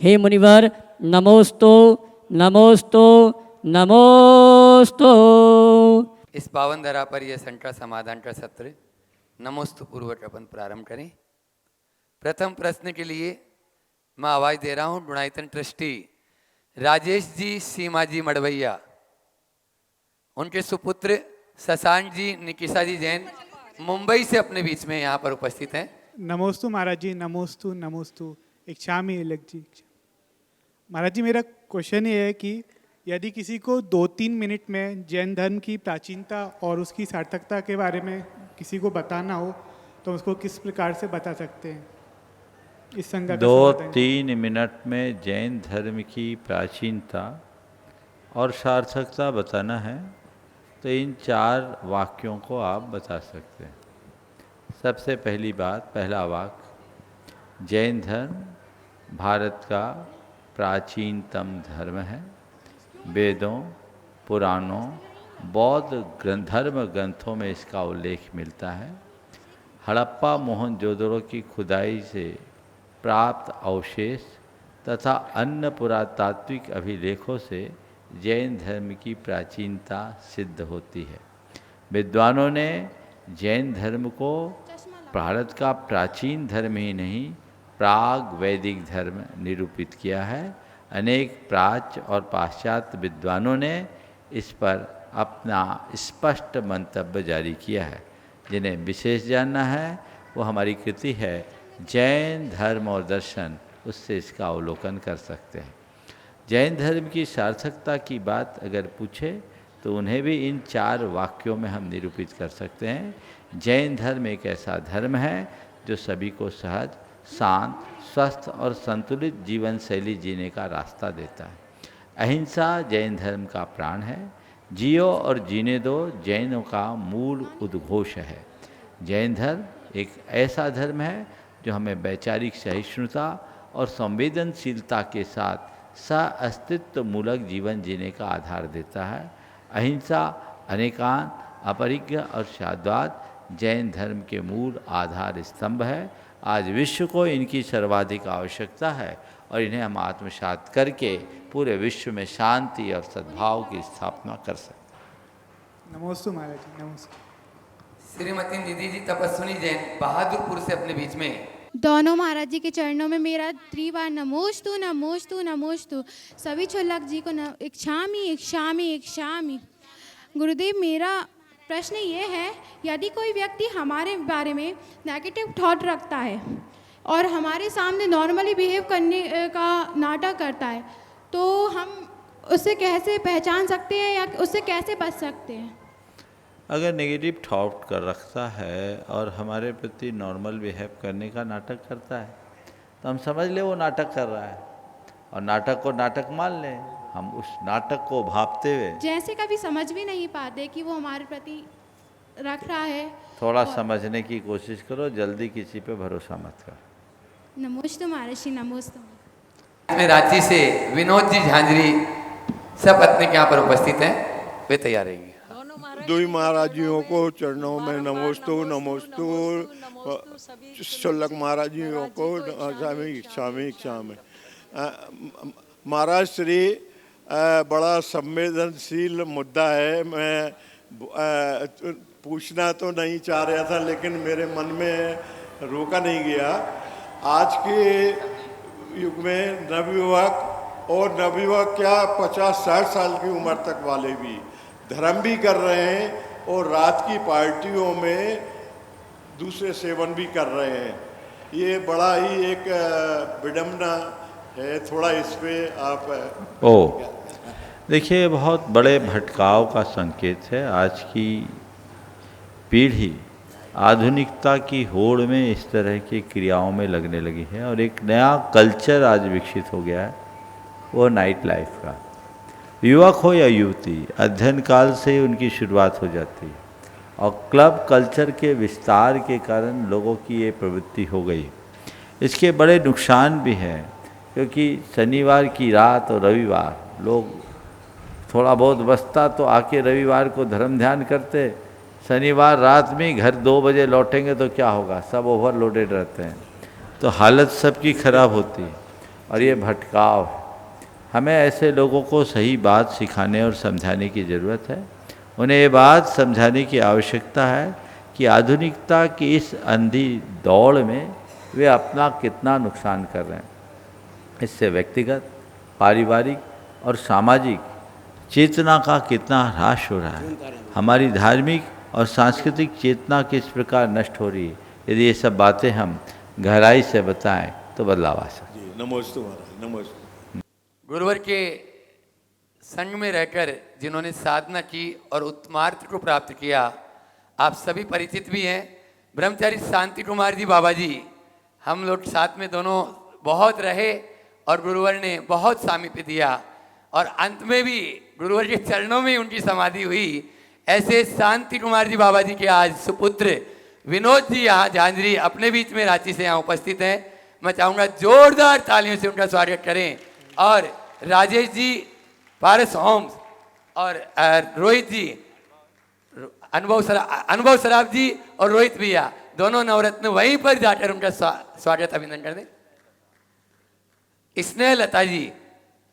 हे मुनिवर नमोस्तु नमोस्तु नमोस्तु। इस पावन धरा पर यह संकट समाधान का सत्र नमोस्तु पूर्वक अपन प्रारंभ करें। प्रथम प्रश्न के लिए मैं आवाज दे रहा हूं गुणायतन ट्रस्टी राजेश जी सीमा जी मड़वैया, उनके सुपुत्र शशांक जी निकिसा जी जैन मुंबई से अपने बीच में यहाँ पर उपस्थित हैं। नमोस्तु महाराज जी, नमोस्तु नमोस्तु। इच्छामि इलक जी। महाराज जी, मेरा क्वेश्चन ये है कि यदि किसी को 2-3 मिनट में जैन धर्म की प्राचीनता और उसकी सार्थकता के बारे में किसी को बताना हो तो उसको किस प्रकार से बता सकते हैं? इस संज्ञा का समाधान। 2-3 मिनट में जैन धर्म की प्राचीनता और सार्थकता बताना है तो इन 4 वाक्यों को आप बता सकते हैं। सबसे पहली बात, पहला वाक्य, जैन धर्म भारत का प्राचीनतम धर्म है। वेदों, पुराणों, बौद्ध धर्म ग्रंथों में इसका उल्लेख मिलता है। हड़प्पा मोहनजोदड़ो की खुदाई से प्राप्त अवशेष तथा अन्य पुरातात्विक अभिलेखों से जैन धर्म की प्राचीनता सिद्ध होती है। विद्वानों ने जैन धर्म को भारत का प्राचीन धर्म ही नहीं प्राग वैदिक धर्म निरूपित किया है। अनेक प्राच्य और पाश्चात्य विद्वानों ने इस पर अपना स्पष्ट मंतव्य जारी किया है। जिन्हें विशेष जानना है वो हमारी कृति है जैन धर्म और दर्शन, उससे इसका अवलोकन कर सकते हैं। जैन धर्म की सार्थकता की बात अगर पूछे तो उन्हें भी इन 4 वाक्यों में हम निरूपित कर सकते हैं। जैन धर्म एक ऐसा धर्म है जो सभी को सहज, शांत, स्वस्थ और संतुलित जीवन शैली जीने का रास्ता देता है। अहिंसा जैन धर्म का प्राण है। जियो और जीने दो जैनों का मूल उद्घोष है। जैन धर्म एक ऐसा धर्म है जो हमें वैचारिक सहिष्णुता और संवेदनशीलता के साथ सअस्तित्व मूलक जीवन जीने का आधार देता है। अहिंसा, अनेकान, अपरिग्र और शाद्वाद जैन धर्म के मूल आधार स्तंभ है। आज विश्व को इनकी सर्वाधिक आवश्यकता है और इन्हें हम आत्मसात करके पूरे विश्व में शांति और सद्भाव की स्थापना कर सकते हैं। नमोस्तु महाराज जी, नमस्कार। श्रीमती दीदी जी तपस्विनी जैन बहादुरपुर से अपने बीच में। दोनों महाराज जी के चरणों में मेरा 3 बार नमोस्तु नमोस्तु नमोस्तु। सभी छोलक जी को इच्छामि इच्छामि इच्छामि। गुरुदेव, मेरा प्रश्न ये है, यदि कोई व्यक्ति हमारे बारे में नेगेटिव थॉट रखता है और हमारे सामने नॉर्मली बिहेव करने का नाटक करता है तो हम उससे कैसे पहचान सकते हैं या उससे कैसे बच सकते हैं? अगर नेगेटिव थॉट कर रखता है और हमारे प्रति नॉर्मल बिहेव करने का नाटक करता है तो हम समझ ले वो नाटक कर रहा है और नाटक को नाटक मान लें। हम उस नाटक को भांपते हुए जैसे कभी समझ भी नहीं पाते कि वो हमारे प्रति रख रहा है। थोड़ा समझने की कोशिश करो, जल्दी किसी पे भरोसा मत करो। नमोस्तु महर्षि, नमोस्तु। इसमें रांची से विनोद जी झांझरी सब अपने यहाँ पर उपस्थित हैं, वे तैयार रहेंगे। दुई महाराजियों को चरणों में नमोस्तु नमोस्तु। शोलक महाराजियों को स्वामी स्वामी। महाराज श्री, बड़ा संवेदनशील मुद्दा है। मैं पूछना तो नहीं चाह रहा था लेकिन मेरे मन में रोका नहीं गया। आज के युग में नवयुवक और नवयुवक क्या 50-60 साल की उम्र तक वाले भी धर्म भी कर रहे हैं और रात की पार्टियों में दूसरे सेवन भी कर रहे हैं। ये बड़ा ही एक विडंबना है। थोड़ा इस पे आप देखिए, बहुत बड़े भटकाव का संकेत है। आज की पीढ़ी आधुनिकता की होड़ में इस तरह की क्रियाओं में लगने लगी है और एक नया कल्चर आज विकसित हो गया है, वो नाइट लाइफ का। युवक हो या युवती, अध्ययन काल से ही उनकी शुरुआत हो जाती है और क्लब कल्चर के विस्तार के कारण लोगों की ये प्रवृत्ति हो गई। इसके बड़े नुकसान भी हैं क्योंकि शनिवार की रात और रविवार लोग थोड़ा बहुत बचता तो आके रविवार को धर्म ध्यान करते, शनिवार रात में घर 2 बजे लौटेंगे तो क्या होगा, सब ओवरलोडेड रहते हैं तो हालत सबकी खराब होती है। और ये भटकाव है। हमें ऐसे लोगों को सही बात सिखाने और समझाने की ज़रूरत है। उन्हें ये बात समझाने की आवश्यकता है कि आधुनिकता की इस अंधी दौड़ में वे अपना कितना नुकसान कर रहे हैं। इससे व्यक्तिगत, पारिवारिक और सामाजिक चेतना का कितना ह्रास हो रहा है। हमारी धार्मिक और सांस्कृतिक चेतना किस प्रकार नष्ट हो रही है। यदि ये सब बातें हम गहराई से बताएं तो बदलाव आ सकता है। जी नमोस्तु महाराज, नमोस्तु। गुरुवर के संग में रहकर जिन्होंने साधना की और उत्मार्थ को प्राप्त किया, आप सभी परिचित भी हैं। ब्रह्मचारी शांति कुमार जी बाबा जी, हम लोग साथ में दोनों बहुत रहे और गुरुवर ने बहुत सामीप्य दिया और अंत में भी गुरुवर के चरणों में उनकी समाधि हुई। ऐसे शांति कुमार जी बाबा जी के आज सुपुत्र विनोद जी यहाँ झांझरी अपने बीच में रांची से यहाँ उपस्थित हैं। मैं चाहूँगा जोरदार तालियों से उनका स्वागत करें। और राजेश जी पारस होम्स और रोहित जी, अनुभव सराफ जी और रोहित भैया, दोनों नवरत्न वहीं पर जाकर उनका स्वागत अभिनंदन कर दें। स्नेह लता जी,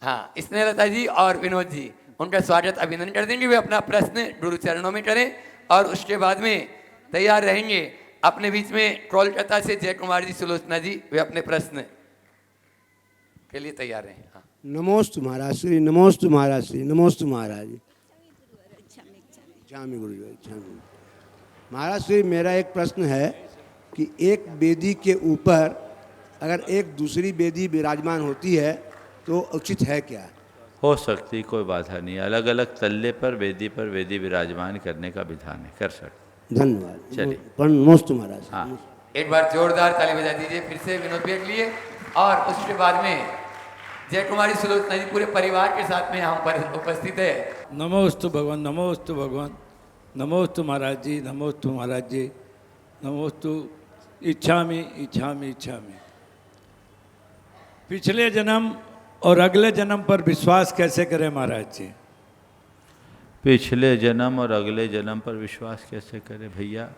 हाँ स्नेह लता जी और विनोद जी, उनका स्वागत अभिनंदन कर देंगे। वे अपना प्रश्न गुरु चरणों में करें और उसके बाद में तैयार रहेंगे। अपने बीच में कोलकाता से जय कुमार जी सुलोचना जी, वे अपने प्रश्न के लिए तैयार रहें। हाँ। नमोस्तु महाराज श्री, नमोस्तु महाराज श्री, नमोस्तु महाराज जी। क्षामी गुरु जी, क्षामी महाराज श्री। मेरा एक प्रश्न है कि एक वेदी के ऊपर अगर एक दूसरी वेदी विराजमान होती है तो उचित है क्या? हो सकती, कोई बाधा नहीं। अलग अलग तल्ले पर वेदी विराजमान करने का विधान है, कर सकते। धन्यवाद। चलिए। नमोस्तु महाराज। हाँ। एक बार जोरदार ताली बजा दीजिए फिर से विनोद भैया के लिए। और उसके बाद में जय कुमारी सुलोचना जी पूरे परिवार के साथ में यहाँ पर उपस्थित है। नमोस्तु भगवान, नमोस्तु भगवान, नमोस्तु महाराज जी, नमोस्तु महाराज जी, नमोस्तु। इच्छामि इच्छामि इच्छामि। पिछले जन्म और अगले जन्म पर विश्वास कैसे करें महाराज जी? पिछले जन्म और अगले जन्म पर विश्वास कैसे करें भैया?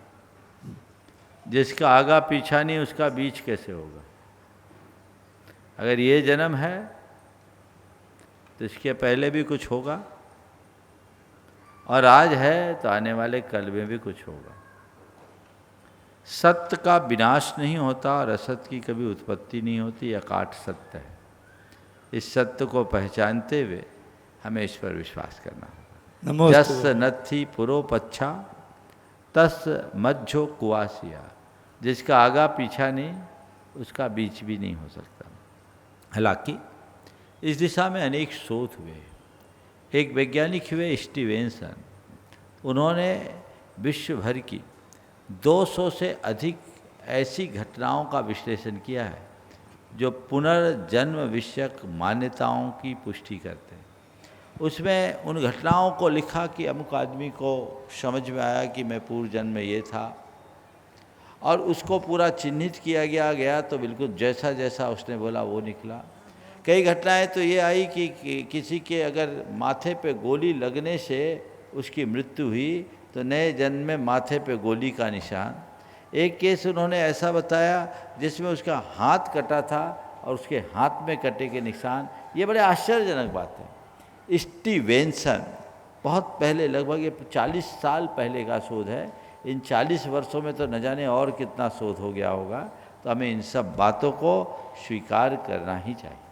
जिसका आगा पीछा नहीं उसका बीच कैसे होगा? अगर ये जन्म है तो इसके पहले भी कुछ होगा, और आज है तो आने वाले कल में भी कुछ होगा। सत्य का विनाश नहीं होता और असत्य की कभी उत्पत्ति नहीं होती। अकाट सत्य है। इस सत्य को पहचानते हुए हमें इस पर विश्वास करना होगा। जस नथी पुरो पच्छा तस मज्जो कुआसिया। जिसका आगा पीछा नहीं उसका बीच भी नहीं हो सकता। हालांकि इस दिशा में अनेक शोध हुए। एक वैज्ञानिक हुए स्टीवेंसन, उन्होंने विश्व भर की 200 से अधिक ऐसी घटनाओं का विश्लेषण किया है जो पुनर्जन्म विषयक मान्यताओं की पुष्टि करते हैं। उसमें उन घटनाओं को लिखा कि अमुक आदमी को समझ में आया कि मैं पूर्व जन्म में ये था, और उसको पूरा चिन्हित किया गया तो बिल्कुल जैसा जैसा उसने बोला वो निकला। कई घटनाएं तो ये आई कि किसी के अगर माथे पे गोली लगने से उसकी मृत्यु हुई तो नए जन्म में माथे पे गोली का निशान। एक केस उन्होंने ऐसा बताया जिसमें उसका हाथ कटा था और उसके हाथ में कटे के निशान। ये बड़े आश्चर्यजनक बात है। स्टीवेंसन बहुत पहले, लगभग ये 40 साल पहले का शोध है। इन 40 वर्षों में तो न जाने और कितना शोध हो गया होगा। तो हमें इन सब बातों को स्वीकार करना ही चाहिए।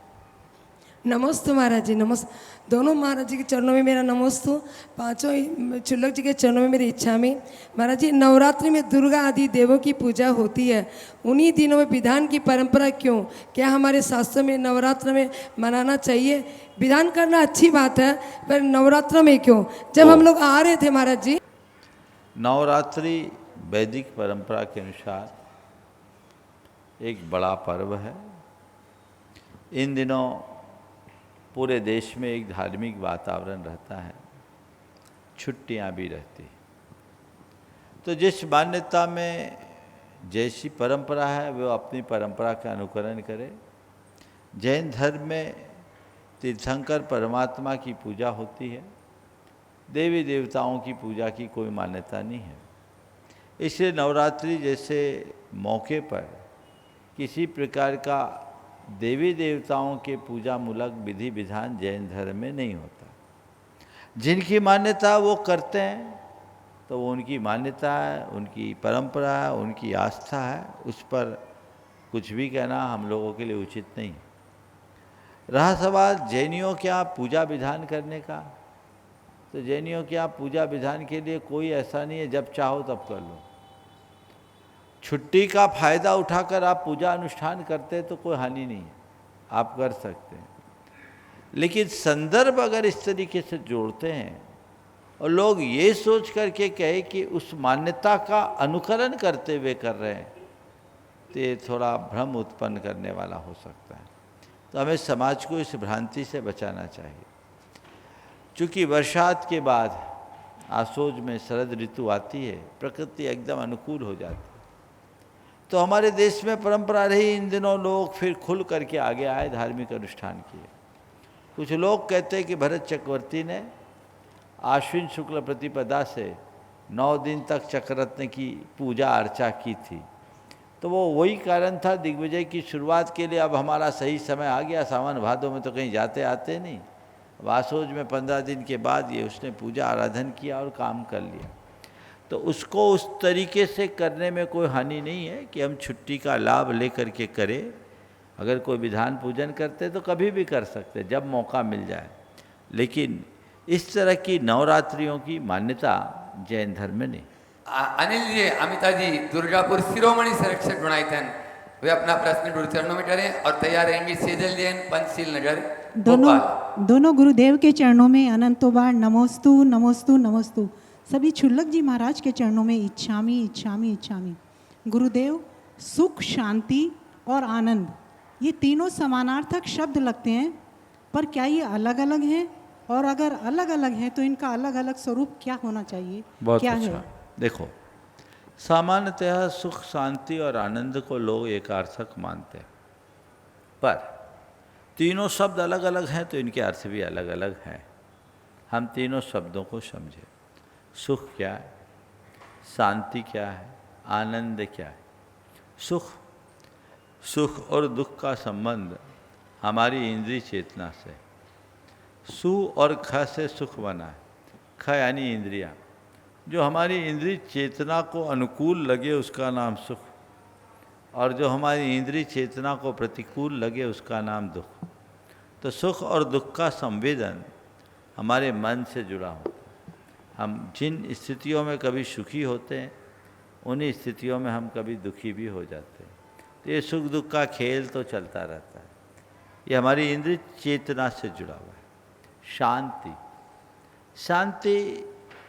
नमोस्तु महाराज जी, नमस्ते। दोनों महाराज जी के चरणों में मेरा नमोस्तु, पांचों चुल्लक जी के चरणों में मेरी इच्छा में। महाराज जी, नवरात्रि में दुर्गा आदि देवों की पूजा होती है, उन्हीं दिनों में विधान की परंपरा क्यों? क्या हमारे शास्त्रों में नवरात्र में मनाना चाहिए? विधान करना अच्छी बात है, पर नवरात्र में क्यों? जब हम लोग आ रहे थे महाराज जी। नवरात्रि वैदिक परंपरा के अनुसार एक बड़ा पर्व है। इन दिनों पूरे देश में एक धार्मिक वातावरण रहता है, छुट्टियां भी रहती हैं। तो जिस मान्यता में जैसी परंपरा है वो अपनी परंपरा का अनुकरण करे। जैन धर्म में तीर्थंकर परमात्मा की पूजा होती है, देवी देवताओं की पूजा की कोई मान्यता नहीं है। इसलिए नवरात्रि जैसे मौके पर किसी प्रकार का देवी देवताओं के पूजा मूलक विधि विधान जैन धर्म में नहीं होता। जिनकी मान्यता वो करते हैं तो वो उनकी मान्यता है, उनकी परंपरा है, उनकी आस्था है, उस पर कुछ भी कहना हम लोगों के लिए उचित नहीं। रहा सवाल जैनियों के यहाँ पूजा विधान करने का, तो जैनियों के यहाँ पूजा विधान के लिए कोई ऐसा नहीं है जब चाहो तब कर लो। छुट्टी का फायदा उठाकर आप पूजा अनुष्ठान करते हैं तो कोई हानि नहीं है, आप कर सकते हैं। लेकिन संदर्भ अगर इस तरीके से जोड़ते हैं और लोग ये सोच करके कहे कि उस मान्यता का अनुकरण करते हुए कर रहे हैं, तो ये थोड़ा भ्रम उत्पन्न करने वाला हो सकता है। तो हमें समाज को इस भ्रांति से बचाना चाहिए। चूँकि बरसात के बाद आसोज में शरद ऋतु आती है, प्रकृति एकदम अनुकूल हो जाती है, तो हमारे देश में परंपरा रही इन दिनों लोग फिर खुल करके आगे आए, धार्मिक अनुष्ठान किए। कुछ लोग कहते हैं कि भरत चक्रवर्ती ने आश्विन शुक्ल प्रतिपदा से 9 दिन तक चक्ररत्न की पूजा अर्चा की थी, तो वो वही कारण था दिग्विजय की शुरुआत के लिए। अब हमारा सही समय आ गया, सावन भादों में तो कहीं जाते आते नहीं, आसोज में 15 दिन के बाद ये उसने पूजा आराधन किया और काम कर लिया। तो उसको उस तरीके से करने में कोई हानि नहीं है कि हम छुट्टी का लाभ लेकर के करें। अगर कोई विधान पूजन करते तो कभी भी कर सकते, जब मौका मिल जाए। लेकिन इस तरह की नवरात्रियों की मान्यता जैन धर्म में नहीं। अनिल जी, अमिता जी, दुर्गापुर शिरोमणि संरक्षक गुणायतन, वे अपना प्रश्न गुरु चरणों में करें और तैयार रहेंगी सेजल जैन, पंचशील नगर, भोपाल। दोनों गुरुदेव के चरणों में अनंतोबार नमोस्तु नमोस्तु नमोस्तु। सभी क्षुल्लक जी महाराज के चरणों में इच्छामी इच्छामी इच्छामी। गुरुदेव, सुख, शांति और आनंद, ये तीनों समानार्थक शब्द लगते हैं, पर क्या ये अलग अलग हैं? और अगर अलग अलग हैं तो इनका अलग अलग स्वरूप क्या होना चाहिए? बहुत क्या अच्छा। है? देखो, सामान्यतः सुख, शांति और आनंद को लोग एकार्थक मानते हैं, पर तीनों शब्द अलग अलग हैं तो इनके अर्थ भी अलग अलग हैं। हम तीनों शब्दों को समझें। सुख क्या है, शांति क्या है, आनंद क्या है? सुख और दुख का संबंध हमारी इंद्रिय चेतना से। सु और ख से सुख बना है। ख यानी इंद्रिया, जो हमारी इंद्रिय चेतना को अनुकूल लगे उसका नाम सुख, और जो हमारी इंद्रिय चेतना को प्रतिकूल लगे उसका नाम दुख। तो सुख और दुख का संवेदन हमारे मन से जुड़ा होता है। हम जिन स्थितियों में कभी सुखी होते हैं, उन्हीं स्थितियों में हम कभी दुखी भी हो जाते हैं। तो ये सुख दुख का खेल तो चलता रहता है। ये हमारी इंद्रिय चेतना से जुड़ा हुआ है। शांति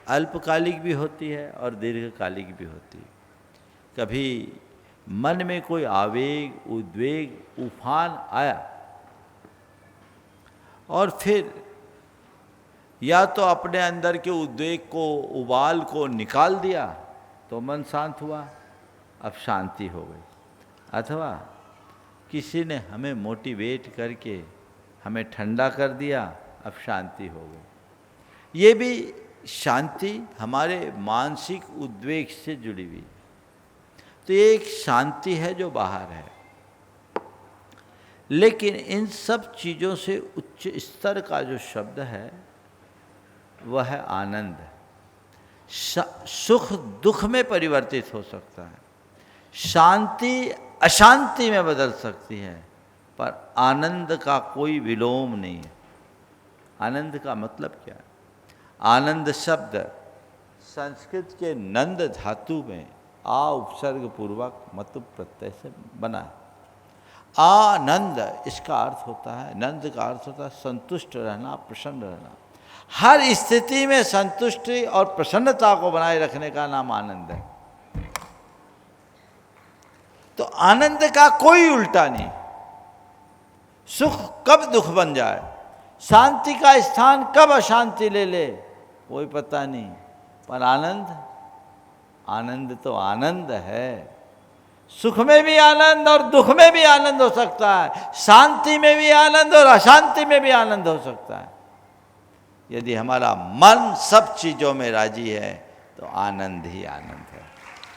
अल्पकालिक भी होती है और दीर्घकालिक भी होती है। कभी मन में कोई आवेग, उद्वेग, उफान आया और फिर या तो अपने अंदर के उद्वेग को, उबाल को निकाल दिया तो मन शांत हुआ, अब शांति हो गई। अथवा किसी ने हमें मोटिवेट करके हमें ठंडा कर दिया, अब शांति हो गई। ये भी शांति हमारे मानसिक उद्वेग से जुड़ी हुई। तो ये एक शांति है जो बाहर है। लेकिन इन सब चीज़ों से उच्च स्तर का जो शब्द है वह है आनंद। सुख दुख में परिवर्तित हो सकता है, शांति अशांति में बदल सकती है, पर आनंद का कोई विलोम नहीं है। आनंद का मतलब क्या है? आनंद शब्द संस्कृत के नंद धातु में आ उपसर्ग पूर्वक मत प्रत्यय से बना है। आनंद इसका अर्थ होता है, नंद का अर्थ होता है संतुष्ट रहना, प्रसन्न रहना। हर स्थिति में संतुष्टि और प्रसन्नता को बनाए रखने का नाम आनंद है। तो आनंद का कोई उल्टा नहीं। सुख कब दुख बन जाए, शांति का स्थान कब अशांति ले ले, कोई पता नहीं। पर आनंद तो आनंद है। सुख में भी आनंद और दुख में भी आनंद हो सकता है, शांति में भी आनंद और अशांति में भी आनंद हो सकता है। यदि हमारा मन सब चीज़ों में राजी है तो आनंद ही आनंद है।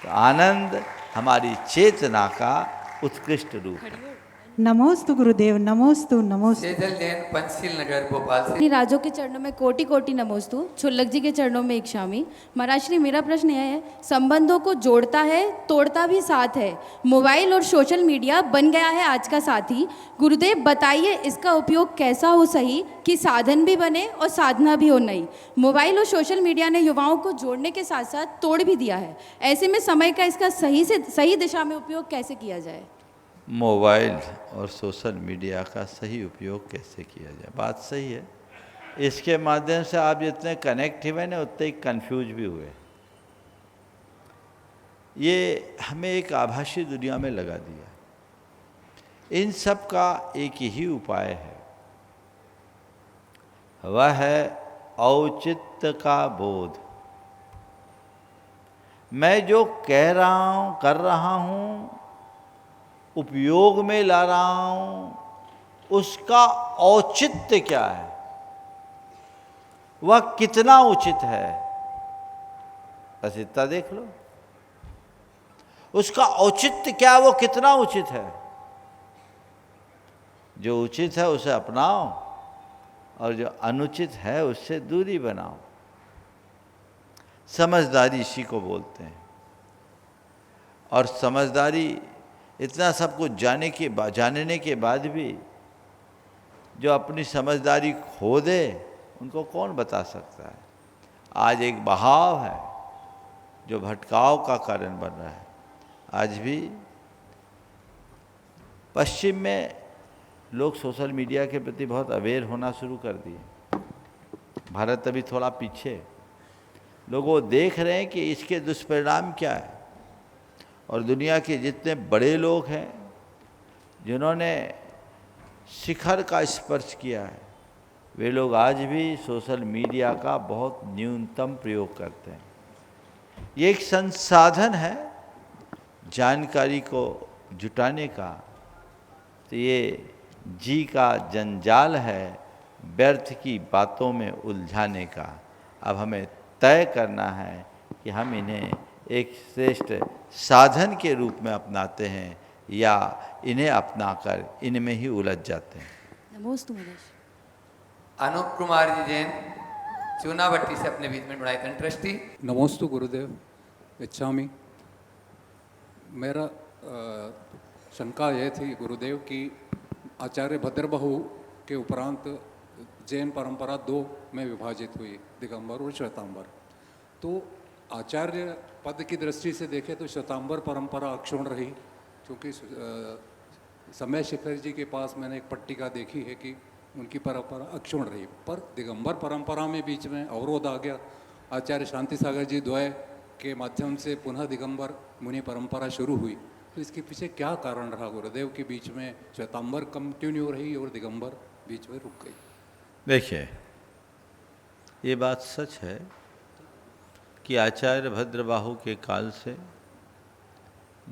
तो आनंद हमारी चेतना का उत्कृष्ट रूप है। नमोस्तु गुरुदेव, नमोस्तु नमोस्तु। सेजल जैन, पंचशील नगर, भोपाल से। श्री राजों के चरणों में कोटि कोटि नमोस्तु, छुल्लक जी के चरणों में इच्छामी। महाराज श्री, मेरा प्रश्न यह है, संबंधों को जोड़ता है तोड़ता भी साथ है, मोबाइल और सोशल मीडिया बन गया है आज का साथी। गुरुदेव बताइए इसका उपयोग कैसा हो सही कि साधन भी बने और साधना भी हो नई। मोबाइल और सोशल मीडिया ने युवाओं को जोड़ने के साथ साथ तोड़ भी दिया है, ऐसे में समय का इसका सही दिशा में उपयोग कैसे किया जाए? मोबाइल और सोशल मीडिया का सही उपयोग कैसे किया जाए, बात सही है। इसके माध्यम से आप जितने कनेक्ट हुए ना उतने ही कन्फ्यूज भी हुए। ये हमें एक आभासी दुनिया में लगा दिया। इन सब का एक ही उपाय है, वह है औचित्य का बोध। मैं जो कह रहा हूँ, कर रहा हूँ, उपयोग में ला रहा हूँ, उसका औचित्य क्या है, वह कितना उचित है, बस इतना देख लो। उसका औचित्य क्या, वो कितना उचित है। जो उचित है उसे अपनाओ और जो अनुचित है उससे दूरी बनाओ। समझदारी इसी को बोलते हैं। और समझदारी इतना सब कुछ जानने के बाद भी जो अपनी समझदारी खो दे उनको कौन बता सकता है। आज एक बहाव है जो भटकाव का कारण बन रहा है। आज भी पश्चिम में लोग सोशल मीडिया के प्रति बहुत अवेयर होना शुरू कर दिए। भारत अभी थोड़ा पीछे। लोग वो देख रहे हैं कि इसके दुष्परिणाम क्या है। और दुनिया के जितने बड़े लोग हैं जिन्होंने शिखर का स्पर्श किया है, वे लोग आज भी सोशल मीडिया का बहुत न्यूनतम प्रयोग करते हैं। ये एक संसाधन है जानकारी को जुटाने का, तो ये जी का जंजाल है व्यर्थ की बातों में उलझाने का। अब हमें तय करना है कि हम इन्हें एक श्रेष्ठ साधन के रूप में अपनाते हैं या इन्हें अपनाकर इनमें ही उलझ जाते हैं। नमोस्तु महाराज। अनूप कुमार जी जैन, चूनाभट्टी से अपने बीच में गुणायतन ट्रस्टी। नमोस्तु गुरुदेव, इच्छामी। मेरा शंका यह थी गुरुदेव कि आचार्य भद्रबाहु के उपरांत जैन परंपरा दो में विभाजित हुई, दिगंबर और श्वेतांबर। तो आचार्य पद की दृष्टि से देखें तो श्वेतांबर परंपरा अक्षुण्ण रही, क्योंकि समय शिखर जी के पास मैंने एक पट्टिका देखी है कि उनकी परंपरा अक्षुण्ण रही। पर दिगंबर परंपरा में बीच में अवरोध आ गया। आचार्य शांति सागर जी द्वय के माध्यम से पुनः दिगंबर मुनि परंपरा शुरू हुई। तो इसके पीछे क्या कारण रहा गुरुदेव कि बीच में श्वेतांबर कंटिन्यू रही और दिगंबर बीच में रुक गई? देखिए, ये बात सच है कि आचार्य भद्रबाहु के काल से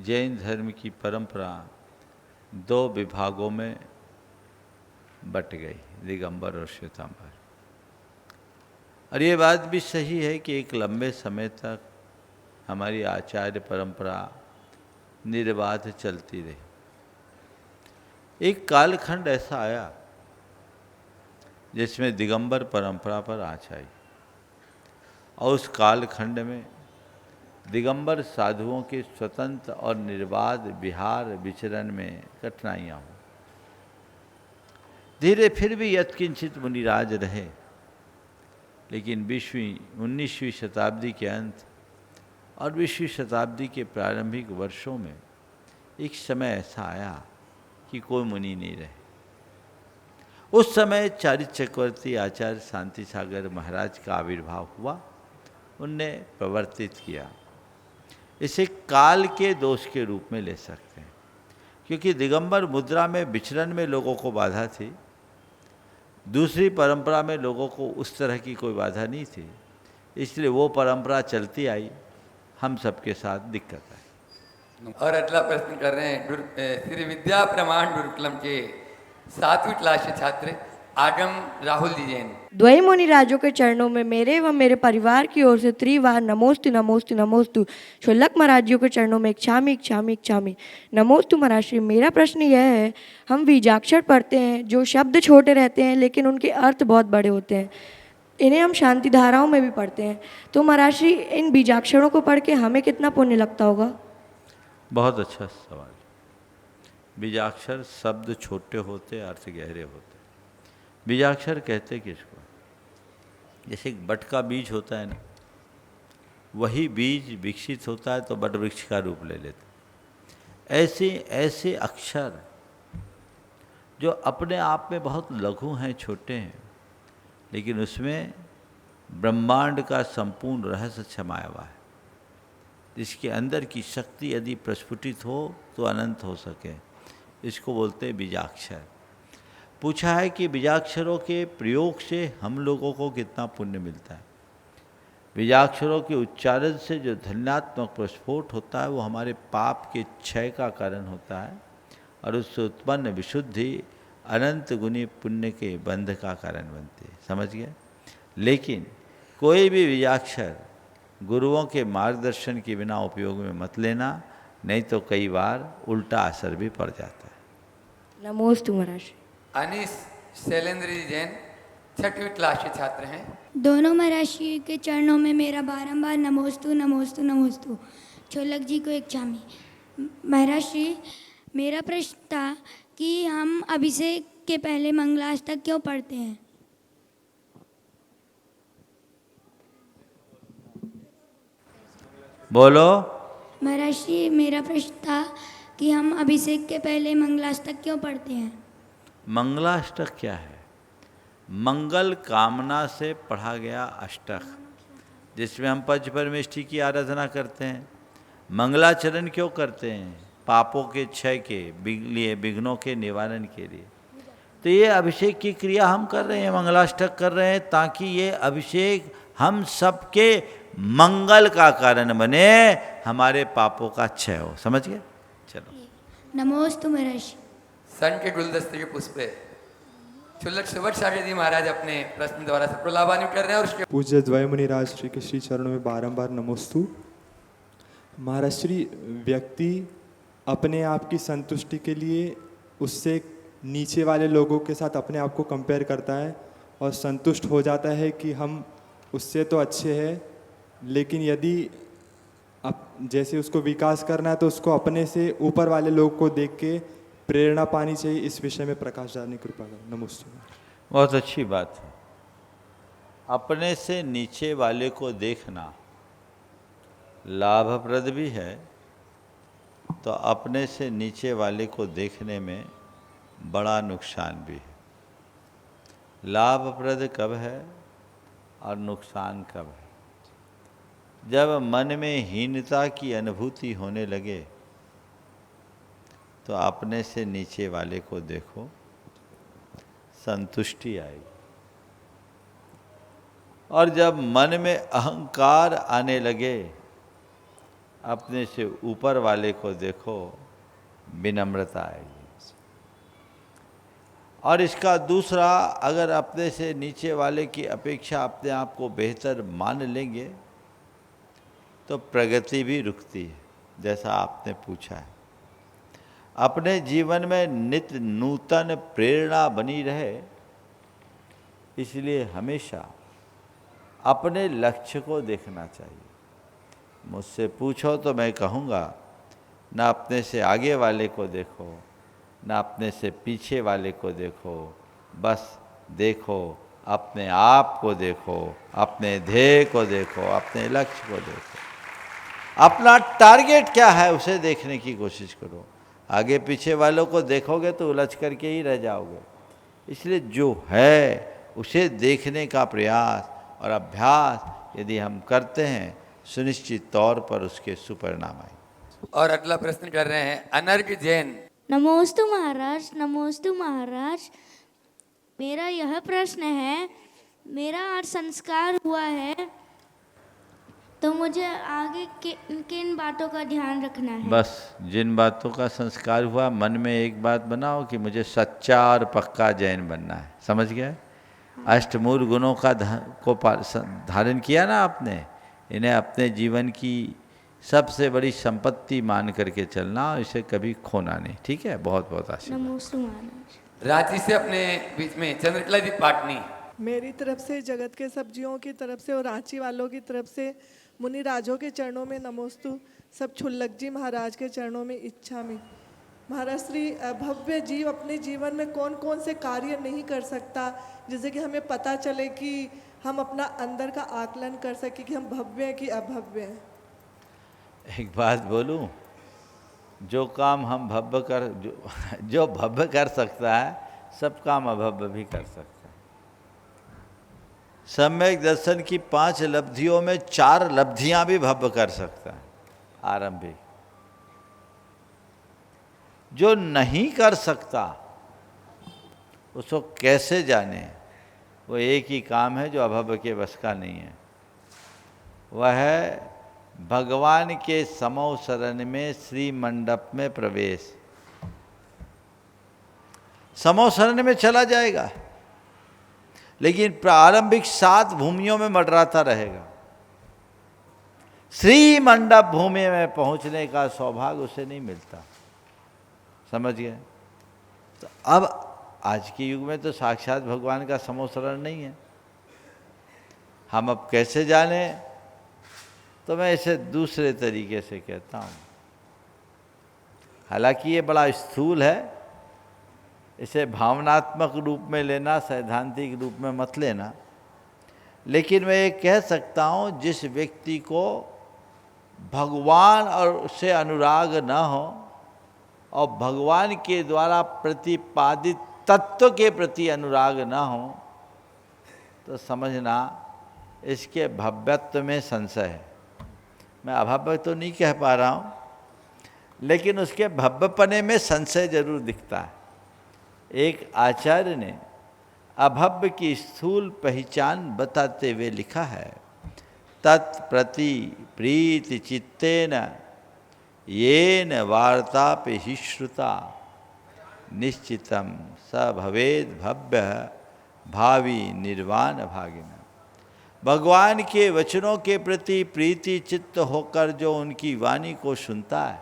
जैन धर्म की परंपरा दो विभागों में बट गई, दिगंबर और श्वेतांबर। और ये बात भी सही है कि एक लंबे समय तक हमारी आचार्य परंपरा निर्बाध चलती रही। एक कालखंड ऐसा आया जिसमें दिगंबर परंपरा पर आँच आई और उस कालखंड में दिगंबर साधुओं के स्वतंत्र और निर्बाध विहार विचरण में कठिनाइयाँ हुई। धीरे फिर भी यत्किंचित मुनिराज रहे, लेकिन 19वीं शताब्दी के अंत और 20वीं शताब्दी के प्रारंभिक वर्षों में एक समय ऐसा आया कि कोई मुनि नहीं रहे। उस समय चारित्र चक्रवर्ती आचार्य शांति सागर महाराज का आविर्भाव हुआ, उनने प्रवर्तित किया। इसे काल के दोष के रूप में ले सकते हैं, क्योंकि दिगंबर मुद्रा में विचरण में लोगों को बाधा थी, दूसरी परंपरा में लोगों को उस तरह की कोई बाधा नहीं थी, इसलिए वो परंपरा चलती आई, हम सबके साथ दिक्कत आई। और अगला प्रश्न कर रहे हैं श्री विद्या प्रमाण गुरुकुलम के 7वीं क्लास के छात्र आगम राहुल जी जैन। द्वय मुनि राजों के चरणों में मेरे व मेरे परिवार की ओर से त्रिवार नमोस्तु नमोस्तु नमोस्तु। शुल्लक महाराज जी के चरणों में इच्छामि इच्छामि इच्छामि नमोस्तु महाराज श्री। मेरा प्रश्न यह है, हम बीजाक्षर पढ़ते हैं, जो शब्द छोटे रहते हैं लेकिन उनके अर्थ बहुत बड़े होते हैं, इन्हें हम शांति धाराओं में भी पढ़ते हैं, तो महाराज श्री इन बीजाक्षरों को पढ़ के हमें कितना पुण्य लगता होगा? बहुत अच्छा सवाल। बीजाक्षर शब्द छोटे होते, अर्थ गहरे होते। बीजाक्षर कहते किसको? जैसे एक बट का बीज होता है ना, वही बीज विकसित होता है तो बट वृक्ष का रूप ले लेता। ऐसे ऐसे अक्षर जो अपने आप में बहुत लघु हैं, छोटे हैं, लेकिन उसमें ब्रह्मांड का संपूर्ण रहस्य समाया हुआ है, जिसके अंदर की शक्ति यदि प्रस्फुटित हो तो अनंत हो सके, इसको बोलते हैं बीजाक्षर। पूछा है कि बीजाक्षरों के प्रयोग से हम लोगों को कितना पुण्य मिलता है। बीजाक्षरों के उच्चारण से जो धन्यात्मक प्रस्फोट होता है वो हमारे पाप के क्षय का कारण होता है और उससे उत्पन्न विशुद्धि अनंत गुनी पुण्य के बंध का कारण बनती है। समझ गए? लेकिन कोई भी बीजाक्षर गुरुओं के मार्गदर्शन के बिना उपयोग में मत लेना, नहीं तो कई बार उल्टा असर भी पड़ जाता है। नमोस्तु महाराज। अनीस शैलेंद्र जी जैन 6वीं क्लास के छात्र हैं। दोनों महाराज जी के चरणों में मेरा बारंबार नमोस्तु नमोस्तु नमोस्तु। छोलक जी को एक चामी। महाराज जी, मेरा प्रश्न था कि हम अभिषेक के पहले मंगलाष्टक क्यों पढ़ते हैं? बोलो। महाराज जी, मेरा प्रश्न था कि हम अभिषेक के पहले मंगलाष्टक क्यों पढ़ते हैं? मंगलाष्टक क्या है? मंगल कामना से पढ़ा गया अष्टक, जिसमें हम पंच परमेष्ठी की आराधना करते हैं। मंगलाचरण क्यों करते हैं? पापों के क्षय के लिए, विघ्नों के निवारण के लिए। तो ये अभिषेक की क्रिया हम कर रहे हैं, मंगलाष्टक कर रहे हैं, ताकि ये अभिषेक हम सबके मंगल का कारण बने, हमारे पापों का क्षय हो। समझ गए? चलो। नमोस्तु महाराज। सन के गुलदस्ते के पुष्प शुल्लक सुवर्ण जी महाराज अपने प्रश्न द्वारा से प्रलाभान्वित कर रहे हैं और उसके पूज्य द्वयमुनि राज श्री के श्री चरणों में बारंबार नमोस्तु। महाराज श्री, व्यक्ति अपने आप की संतुष्टि के लिए उससे नीचे वाले लोगों के साथ अपने आप को कंपेयर करता है और संतुष्ट हो जाता है कि हम उससे तो अच्छे हैं, लेकिन यदि जैसे उसको विकास करना है तो उसको अपने से ऊपर वाले लोग को देख के प्रेरणा पानी चाहिए। इस विषय में प्रकाश डालने की कृपा करें। नमस्ते। बहुत अच्छी बात है। अपने से नीचे वाले को देखना लाभप्रद भी है, तो अपने से नीचे वाले को देखने में बड़ा नुकसान भी है। लाभप्रद कब है और नुकसान कब है? जब मन में हीनता की अनुभूति होने लगे तो अपने से नीचे वाले को देखो, संतुष्टि आएगी। और जब मन में अहंकार आने लगे, अपने से ऊपर वाले को देखो, विनम्रता आएगी। और इसका दूसरा, अगर अपने से नीचे वाले की अपेक्षा अपने आप को बेहतर मान लेंगे तो प्रगति भी रुकती है, जैसा आपने पूछा है। अपने जीवन में नित्य नूतन प्रेरणा बनी रहे, इसलिए हमेशा अपने लक्ष्य को देखना चाहिए। मुझसे पूछो तो मैं कहूँगा, ना अपने से आगे वाले को देखो, ना अपने से पीछे वाले को देखो, बस देखो अपने आप को देखो, अपने ध्येय को देखो, अपने लक्ष्य को देखो। अपना टारगेट क्या है उसे देखने की कोशिश करो। आगे पीछे वालों को देखोगे तो उलझ करके ही रह जाओगे। इसलिए जो है उसे देखने का प्रयास और अभ्यास यदि हम करते हैं, सुनिश्चित तौर पर उसके सुपरिणाम आए। और अगला प्रश्न कर रहे हैं अनर्घ जैन। नमोस्तु महाराज, नमोस्तु महाराज। मेरा यह प्रश्न है, मेरा आज संस्कार हुआ है तो मुझे आगे किन बातों का ध्यान रखना है? बस जिन बातों का संस्कार हुआ मन में एक बात बनाओ कि मुझे सच्चा और पक्का जैन बनना है। समझ गए? अष्टमूल गुणों का धारण किया ना आपने, इन्हें अपने जीवन की सबसे बड़ी संपत्ति मान करके चलना और इसे कभी खोना नहीं। ठीक है? बहुत बहुत आशीर्वाद। नमोस्तु महाराज। रांची से अपने बीच में चंद्रकला जी पाटनी। मेरी तरफ से, जगत के सब जीवों की तरफ से और रांची वालों की तरफ से मुनि राजों के चरणों में नमोस्तु। सब छुल्लक जी महाराज के चरणों में इच्छामि। महाराज श्री भव्य जीव अपने जीवन में कौन कौन से कार्य नहीं कर सकता, जिससे कि हमें पता चले कि हम अपना अंदर का आकलन कर सके कि हम भव्य हैं कि अभव्य हैं। एक बात बोलूं, जो काम हम जो भव्य कर सकता है, सब काम अभव्य भी कर सकता है। सम्यक दर्शन की 5 लब्धियों में 4 लब्धियां भी भव्य कर सकता है आरंभिक। जो नहीं कर सकता उसको कैसे जाने? वो एक ही काम है जो अभव्य के बस का नहीं है, वह है भगवान के समो शरण में श्री मंडप में प्रवेश। समो शरण में चला जाएगा, लेकिन प्रारंभिक 7 भूमियों में मंडराता रहेगा। श्री मंडप भूमि में पहुंचने का सौभाग्य उसे नहीं मिलता। समझ गए? तो अब आज के युग में तो साक्षात भगवान का समोशरण नहीं है। हम अब कैसे जाने? तो मैं इसे दूसरे तरीके से कहता हूँ। हालांकि ये बड़ा स्थूल है, इसे भावनात्मक रूप में लेना, सैद्धांतिक रूप में मत लेना, लेकिन मैं ये कह सकता हूँ जिस व्यक्ति को भगवान और उससे अनुराग न हो और भगवान के द्वारा प्रतिपादित तत्व के प्रति अनुराग न हो, तो समझना इसके भव्यत्व में संशय है। मैं अभव्य तो नहीं कह पा रहा हूँ, लेकिन उसके भव्यपने में संशय जरूर दिखता है। एक आचार्य ने अभव्य की स्थूल पहचान बताते हुए लिखा है, तत्प्रति प्रीति चित्तेन येन वार्तापि हि श्रुता निश्चितम स भवेद भव्य भावी निर्वाण भागिन। भगवान के वचनों के प्रति प्रीति चित्त होकर जो उनकी वाणी को सुनता है,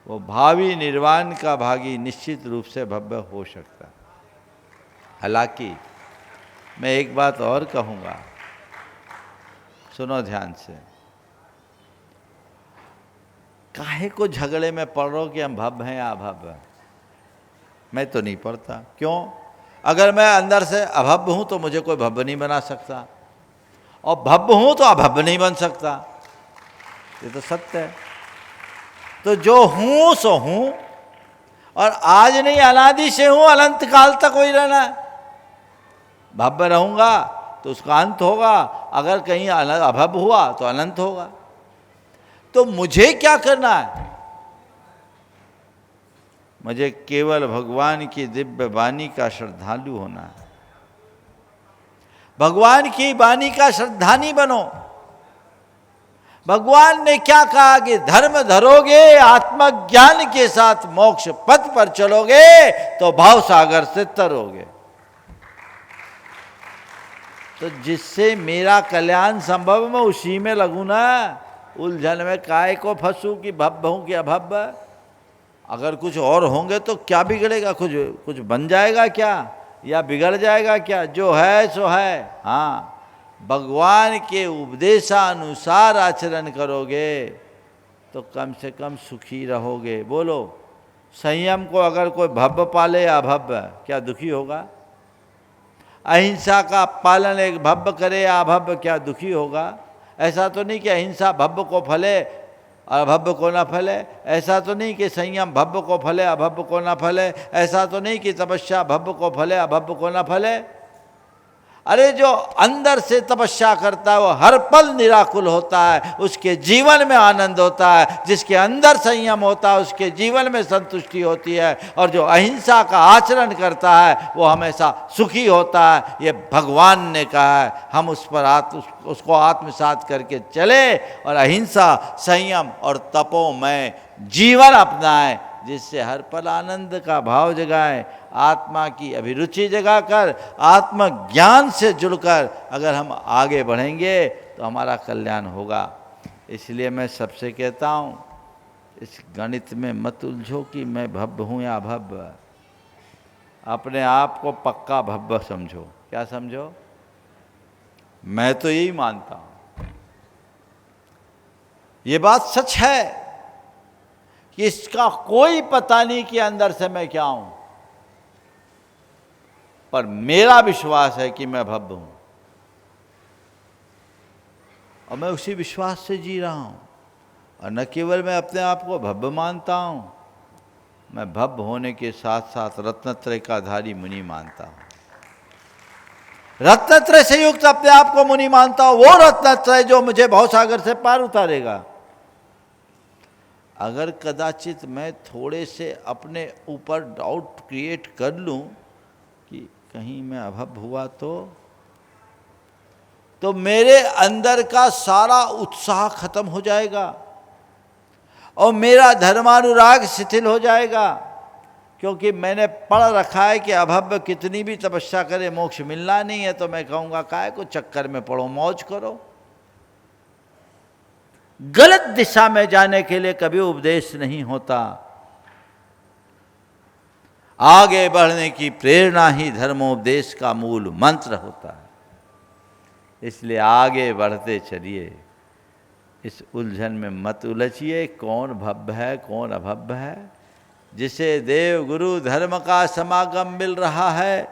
वो भावी निर्वाण का भागी निश्चित रूप से भव्य हो सकता है। हालांकि मैं एक बात और कहूँगा, सुनो ध्यान से। काहे को झगड़े में पड़ रहे हो कि हम भव्य हैं या अभव्य हैं? मैं तो नहीं पढ़ता। क्यों? अगर मैं अंदर से अभव्य हूँ तो मुझे कोई भव्य नहीं बना सकता, और भव्य हूँ तो अभव्य नहीं बन सकता। ये तो सत्य है। तो जो हूँ सो हूँ, और आज नहीं अनादि से हूँ, अनंत काल तक वही रहना है। भव्य रहूँगा तो उसका अंत होगा, अगर कहीं अभव्य हुआ तो अनंत होगा। तो मुझे क्या करना है? मुझे केवल भगवान की दिव्य वाणी का श्रद्धालु होना है। भगवान की वाणी का श्रद्धानी बनो। भगवान ने क्या कहा कि धर्म धरोगे, आत्मज्ञान के साथ मोक्ष पथ पर चलोगे तो भाव सागर से तरोगे। तो जिससे मेरा कल्याण संभव, मैं उसी में लगूं ना। उलझन में काय को फंसूं कि भव्य हूं कि अभव्य। अगर कुछ और होंगे तो क्या बिगड़ेगा? कुछ बन जाएगा क्या, या बिगड़ जाएगा क्या? जो है सो है। हाँ, भगवान के उपदेशानुसार आचरण करोगे तो कम से कम सुखी रहोगे। बोलो, संयम को अगर कोई भव्य पाले या अभव्य, क्या दुखी होगा? अहिंसा का पालन एक भव्य करे या अभव्य, क्या दुखी होगा? ऐसा तो नहीं कि अहिंसा भव्य को फले और अभव्य को ना फले। ऐसा तो नहीं कि संयम भव्य को फले अभव्य को ना फले। ऐसा तो नहीं कि तपस्या भव्य को फले अभव्य को ना फले। अरे जो अंदर से तपस्या करता है वो हर पल निराकुल होता है, उसके जीवन में आनंद होता है। जिसके अंदर संयम होता है उसके जीवन में संतुष्टि होती है, और जो अहिंसा का आचरण करता है वो हमेशा सुखी होता है। ये भगवान ने कहा है, हम उस पर उसको आत्मसात करके चले और अहिंसा, संयम और तपोमय जीवन अपनाएं, जिससे हर पल आनंद का भाव जगाएं, आत्मा की अभिरुचि जगाकर, आत्मज्ञान से जुड़कर अगर हम आगे बढ़ेंगे तो हमारा कल्याण होगा। इसलिए मैं सबसे कहता हूँ, इस गणित में मत उलझो कि मैं भव्य हूँ या अभव्य। अपने आप को पक्का भव्य समझो। क्या समझो? मैं तो यही मानता हूँ। ये बात सच है कि इसका कोई पता नहीं कि अंदर से मैं क्या हूं, पर मेरा विश्वास है कि मैं भव्य हूं, और मैं उसी विश्वास से जी रहा हूं। और न केवल मैं अपने आप को भव्य मानता हूं, मैं भव्य होने के साथ साथ रत्नत्रय का धारी मुनि मानता हूं। रत्नत्रय से युक्त अपने आप को मुनि मानता हूं, वो रत्नत्रय जो मुझे भवसागर से पार उतारेगा। अगर कदाचित मैं थोड़े से अपने ऊपर डाउट क्रिएट कर लूं कि कहीं मैं अभव्य हुआ तो मेरे अंदर का सारा उत्साह खत्म हो जाएगा और मेरा धर्मानुराग शिथिल हो जाएगा। क्योंकि मैंने पढ़ रखा है कि अभव्य कितनी भी तपस्या करे मोक्ष मिलना नहीं है, तो मैं कहूँगा काहे को चक्कर में पड़ो, मौज करो। गलत दिशा में जाने के लिए कभी उपदेश नहीं होता। आगे बढ़ने की प्रेरणा ही धर्मोपदेश का मूल मंत्र होता है। इसलिए आगे बढ़ते चलिए, इस उलझन में मत उलझिए कौन भव्य है कौन अभव्य है। जिसे देव गुरु धर्म का समागम मिल रहा है,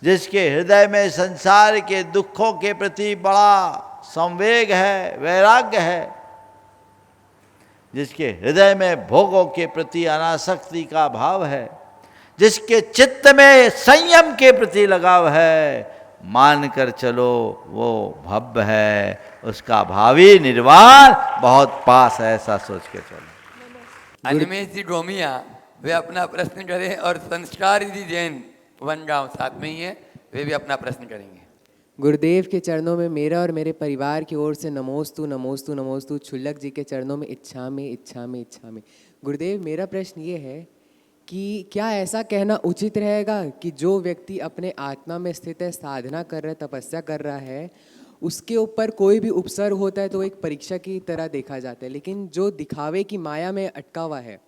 जिसके हृदय में संसार के दुखों के प्रति बड़ा संवेग है, वैराग्य है, जिसके हृदय में भोगों के प्रति अनासक्ति का भाव है, जिसके चित्त में संयम के प्रति लगाव है, मानकर चलो वो भव्य है, उसका भावी निर्वाण बहुत पास है, ऐसा सोच के चलो। अनिमेश जी डोमिया वे अपना प्रश्न करें, और संस्कार जी जैन वनगांव साथ में ही है, वे भी अपना प्रश्न करेंगे। गुरुदेव के चरणों में मेरा और मेरे परिवार की ओर से नमोस्तु नमोस्तु नमोस्तु। छुल्लक जी के चरणों में इच्छामि इच्छामि इच्छामि। गुरुदेव, मेरा प्रश्न ये है कि क्या ऐसा कहना उचित रहेगा कि जो व्यक्ति अपने आत्मा में स्थित है, साधना कर रहा है, तपस्या कर रहा है, उसके ऊपर कोई भी उपसर्ग होता है तो एक परीक्षा की तरह देखा जाता है, लेकिन जो दिखावे की माया में अटका हुआ है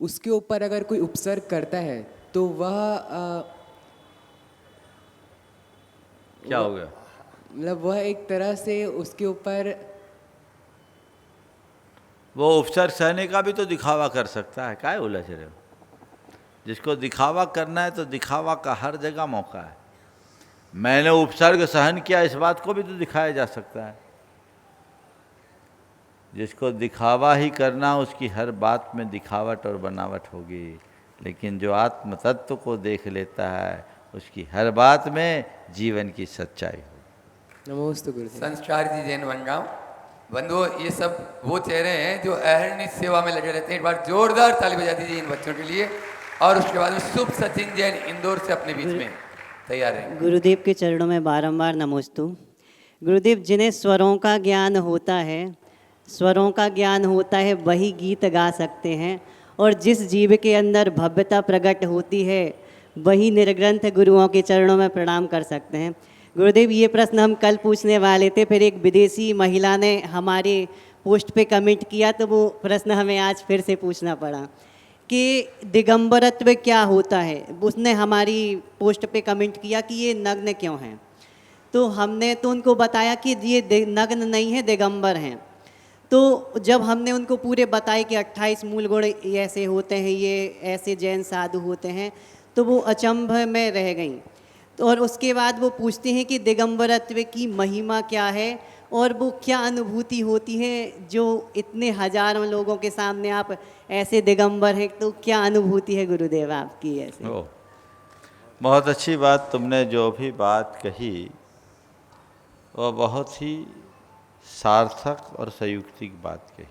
उसके ऊपर अगर कोई उपसर्ग करता है तो वह क्या हो गया? मतलब वह एक तरह से उसके ऊपर वो उपसर्ग सहने का भी तो दिखावा कर सकता है। काय उलझ रहे हो? जिसको दिखावा करना है तो दिखावा का हर जगह मौका है। मैंने उपसर्ग सहन किया, इस बात को भी तो दिखाया जा सकता है। जिसको दिखावा ही करना, उसकी हर बात में दिखावट और बनावट होगी, लेकिन जो आत्म तत्व को देख लेता है उसकी हर बात में जीवन की सच्चाई हो। नमोस्तु गुरुदेव। संस्कार जी जैन वनगांव बंधुओं, ये सब वो चेहरे हैं जो अहरनिश सेवा में लगे रहते हैं। एक बार जोरदार ताली बजा दीजिए इन बच्चों के लिए। और उसके बाद में शुभ सचिन जैन इंदौर से अपने बीच में तैयार है। गुरुदेव के चरणों में बारंबार नमोस्तु। गुरुदेव, जिन्हें स्वरों का ज्ञान होता है, स्वरों का ज्ञान होता है, वही गीत गा सकते हैं, और जिस जीव के अंदर भव्यता प्रकट होती है वही निर्ग्रंथ गुरुओं के चरणों में प्रणाम कर सकते हैं। गुरुदेव, ये प्रश्न हम कल पूछने वाले थे, फिर एक विदेशी महिला ने हमारे पोस्ट पे कमेंट किया तो वो प्रश्न हमें आज फिर से पूछना पड़ा कि दिगंबरत्व क्या होता है। उसने हमारी पोस्ट पे कमेंट किया कि ये नग्न क्यों हैं, तो हमने तो उनको बताया कि ये नग्न नहीं है, दिगंबर हैं। तो जब हमने उनको पूरे बताए कि 28 मूल गुण ऐसे होते हैं, ये ऐसे जैन साधु होते हैं, तो वो अचंभ में रह गई। तो और उसके बाद वो पूछते हैं कि दिगंबरत्व की महिमा क्या है और वो क्या अनुभूति होती है, जो इतने हजारों लोगों के सामने आप ऐसे दिगंबर हैं, तो क्या अनुभूति है गुरुदेव आपकी ऐसे? बहुत अच्छी बात, तुमने जो भी बात कही वह बहुत ही सार्थक और संयुक्तिक बात कही।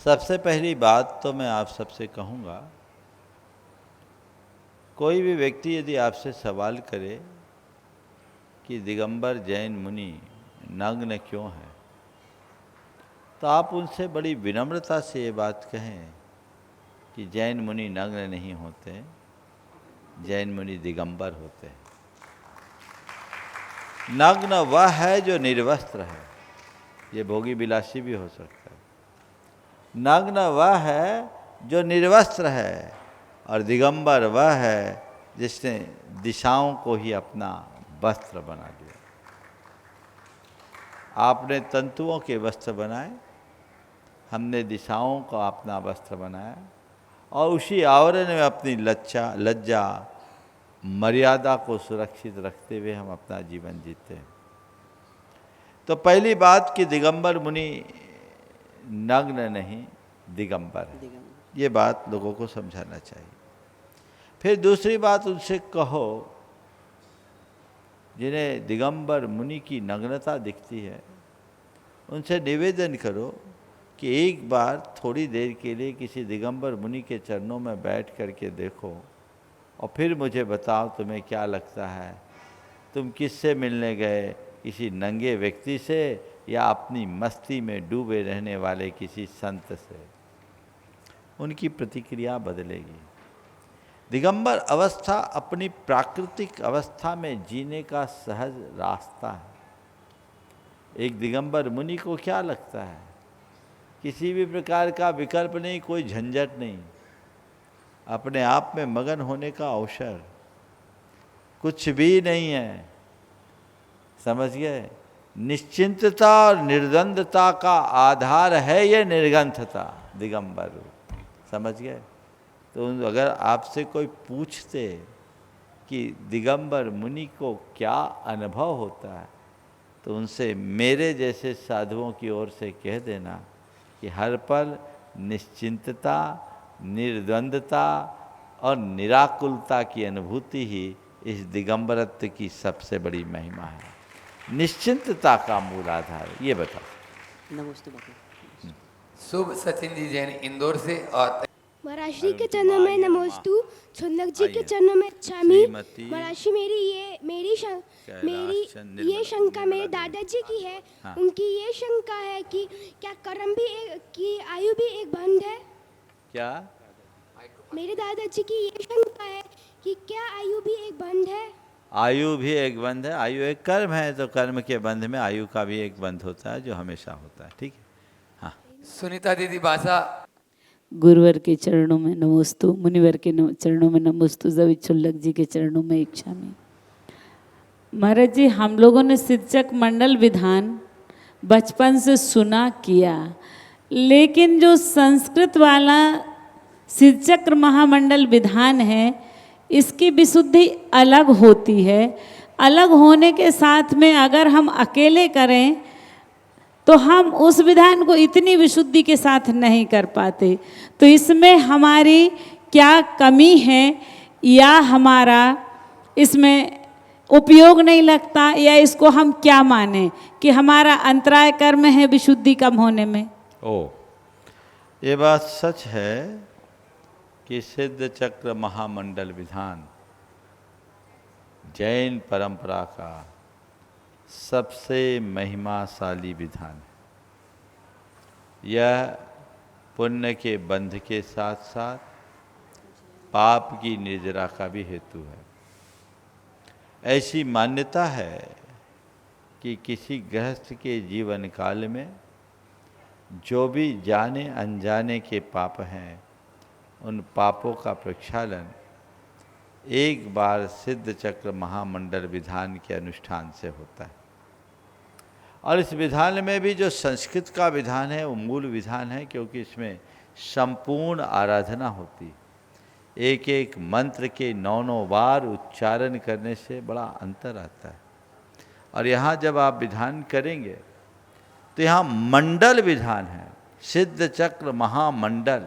सबसे पहली बात तो मैं आप सबसे कहूँगा, कोई भी व्यक्ति यदि आपसे सवाल करे कि दिगंबर जैन मुनि नग्न क्यों है, तो आप उनसे बड़ी विनम्रता से ये बात कहें कि जैन मुनि नग्न नहीं होते, जैन मुनि दिगंबर होते हैं। नग्न वह है जो निर्वस्त्र है, ये भोगी विलासी भी हो सकता है। नग्न वह है जो निर्वस्त्र है, और दिगंबर वह है जिसने दिशाओं को ही अपना वस्त्र बना लिया। आपने तंतुओं के वस्त्र बनाए, हमने दिशाओं का अपना वस्त्र बनाया, और उसी आवरण में अपनी लज्जा मर्यादा को सुरक्षित रखते हुए हम अपना जीवन जीते हैं। तो पहली बात कि दिगंबर मुनि नग्न नहीं दिगंबर है, ये बात लोगों को समझाना चाहिए। फिर दूसरी बात उनसे कहो, जिन्हें दिगंबर मुनि की नग्नता दिखती है, उनसे निवेदन करो कि एक बार थोड़ी देर के लिए किसी दिगंबर मुनि के चरणों में बैठ करके देखो, और फिर मुझे बताओ तुम्हें क्या लगता है, तुम किससे मिलने गए, किसी नंगे व्यक्ति से या अपनी मस्ती में डूबे रहने वाले किसी संत से। उनकी प्रतिक्रिया बदलेगी। दिगंबर अवस्था अपनी प्राकृतिक अवस्था में जीने का सहज रास्ता है। एक दिगंबर मुनि को क्या लगता है, किसी भी प्रकार का विकल्प नहीं, कोई झंझट नहीं, अपने आप में मगन होने का अवसर, कुछ भी नहीं है। समझ गए? निश्चिंतता और निर्द्वंदता का आधार है ये निर्ग्रंथता, दिगंबर रूप। समझ गए? तो अगर आपसे कोई पूछते कि दिगंबर मुनि को क्या अनुभव होता है, तो उनसे मेरे जैसे साधुओं की ओर से कह देना कि हर पल निश्चिंतता, निर्द्वंदता और निराकुलता की अनुभूति ही इस दिगंबरत्व की सबसे बड़ी महिमा है। निश्चिंतता का मूल आधार, ये बताओ। नमस्ते। शुभ सचिन जी जैन इंदौर से, और महाराज श्री के चरणों में नमोस्तु, छुल्लक जी के चरणों में इच्छामि। महाराज श्री मेरी ये शंका मेरे दादाजी की है। हाँ। उनकी ये शंका है कि क्या कर्म भी की आयु भी एक बंध है। क्या? मेरे दादाजी की ये शंका है कि क्या आयु भी एक बंध है। आयु भी एक बंध है, आयु एक कर्म है, तो कर्म के बंध में आयु का भी एक बंध होता है जो हमेशा होता है। ठीक है? हाँ। सुनीता दीदी बासा। गुरुवर के चरणों में नमोस्तु, मुनिवर के चरणों में नमोस्तु, जब छुल्लक जी के चरणों में इच्छा में। महाराज जी, हम लोगों ने सिद्धचक्र मंडल विधान बचपन से सुना किया, लेकिन जो संस्कृत वाला सिद्धचक्र महामंडल विधान है, इसकी विशुद्धि अलग होती है। अलग होने के साथ में अगर हम अकेले करें तो हम उस विधान को इतनी विशुद्धि के साथ नहीं कर पाते। तो इसमें हमारी क्या कमी है, या हमारा इसमें उपयोग नहीं लगता, या इसको हम क्या माने कि हमारा अंतराय कर्म है विशुद्धि कम होने में? ये बात सच है कि सिद्ध चक्र महामंडल विधान जैन परंपरा का सबसे महिमाशाली विधान है। यह पुण्य के बंध के साथ साथ पाप की निर्जरा का भी हेतु है। ऐसी मान्यता है कि किसी गृहस्थ के जीवन काल में जो भी जाने अनजाने के पाप हैं, उन पापों का प्रक्षालन एक बार सिद्ध चक्र महामंडल विधान के अनुष्ठान से होता है। और इस विधान में भी जो संस्कृत का विधान है वो मूल विधान है, क्योंकि इसमें संपूर्ण आराधना होती। एक एक मंत्र के 9 बार उच्चारण करने से बड़ा अंतर आता है। और यहाँ जब आप विधान करेंगे तो यहाँ मंडल विधान है, सिद्ध चक्र महामंडल।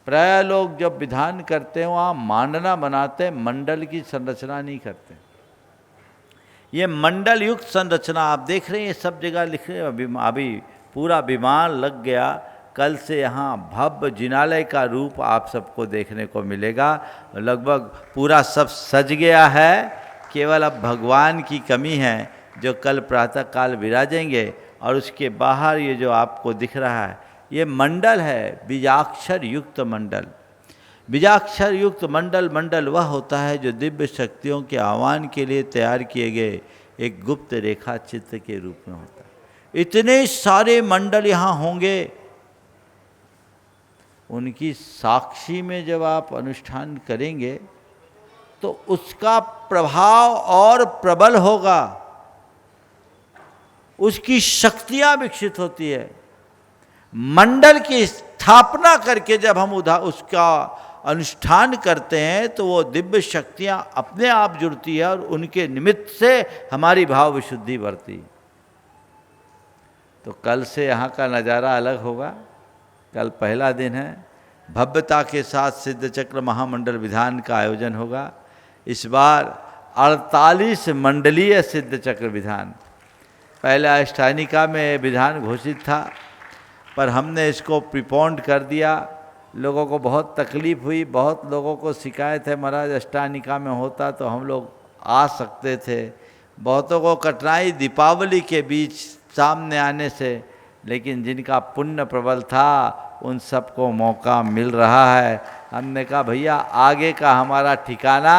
प्राय लोग जब विधान करते हैं वहाँ मांडना बनाते हैं, मंडल की संरचना नहीं करते। ये मंडल युक्त संरचना आप देख रहे हैं, ये सब जगह लिख रहे हैं। अभी पूरा विमान लग गया, कल से यहाँ भव्य जिनालय का रूप आप सबको देखने को मिलेगा। लगभग पूरा सब सज गया है, केवल अब भगवान की कमी है जो कल प्रातःकाल विराजेंगे। और उसके बाहर ये जो आपको दिख रहा है ये मंडल है, बीजाक्षर युक्त मंडल। बीजाक्षर युक्त मंडल, मंडल वह होता है जो दिव्य शक्तियों के आह्वान के लिए तैयार किए गए एक गुप्त रेखा चित्र के रूप में होता है। इतने सारे मंडल यहाँ होंगे, उनकी साक्षी में जब आप अनुष्ठान करेंगे तो उसका प्रभाव और प्रबल होगा, उसकी शक्तियां विकसित होती है। मंडल की स्थापना करके जब हम उसका अनुष्ठान करते हैं तो वो दिव्य शक्तियां अपने आप जुड़ती है और उनके निमित्त से हमारी भाव विशुद्धि बढ़ती। तो कल से यहाँ का नज़ारा अलग होगा। कल पहला दिन है, भव्यता के साथ सिद्ध चक्र महामंडल विधान का आयोजन होगा। इस बार 48 मंडलीय सिद्ध चक्र विधान, पहले अष्टानिका में विधान घोषित था पर हमने इसको प्रीपोन्ड कर दिया। लोगों को बहुत तकलीफ हुई, बहुत लोगों को शिकायत है महाराज अष्टानिका में होता तो हम लोग आ सकते थे। बहुतों को कठिनाई दीपावली के बीच सामने आने से, लेकिन जिनका पुण्य प्रबल था उन सबको मौका मिल रहा है। हमने कहा भैया आगे का हमारा ठिकाना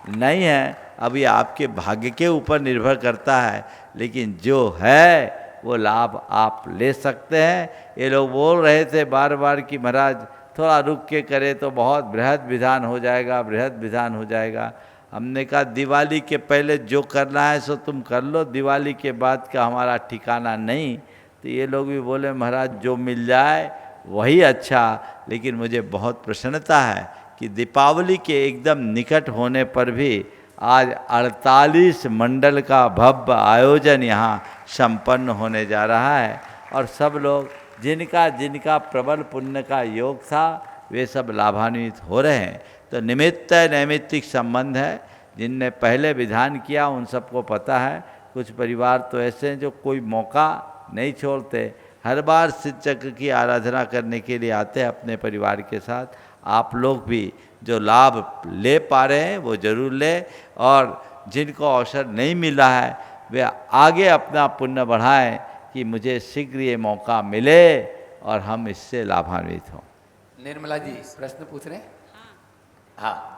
नहीं है, अब ये आपके भाग्य के ऊपर निर्भर करता है, लेकिन जो है वो लाभ आप ले सकते हैं। ये लोग बोल रहे थे बार बार कि महाराज थोड़ा रुक के करे तो बहुत बृहद विधान हो जाएगा, बृहद विधान हो जाएगा। हमने कहा दिवाली के पहले जो करना है सो तुम कर लो, दिवाली के बाद का हमारा ठिकाना नहीं। तो ये लोग भी बोले महाराज जो मिल जाए वही अच्छा, लेकिन मुझे बहुत प्रसन्नता है कि दीपावली के एकदम निकट होने पर भी आज 48 मंडल का भव्य आयोजन यहाँ संपन्न होने जा रहा है। और सब लोग जिनका जिनका प्रबल पुण्य का योग था वे सब लाभान्वित हो रहे हैं। तो निमित्त नैमित्तिक संबंध है। जिनने पहले विधान किया उन सबको पता है। कुछ परिवार तो ऐसे हैं जो कोई मौका नहीं छोड़ते, हर बार सिद्ध चक्र की आराधना करने के लिए आते हैं अपने परिवार के साथ। आप लोग भी जो लाभ ले पा रहे हैं वो जरूर लें, और जिनको अवसर नहीं मिला है वे आगे अपना पुण्य बढ़ाएं कि मुझे शीघ्र ये मौका मिले और हम इससे लाभान्वित हों। निर्मला जी प्रश्न पूछ रहे हैं? हाँ।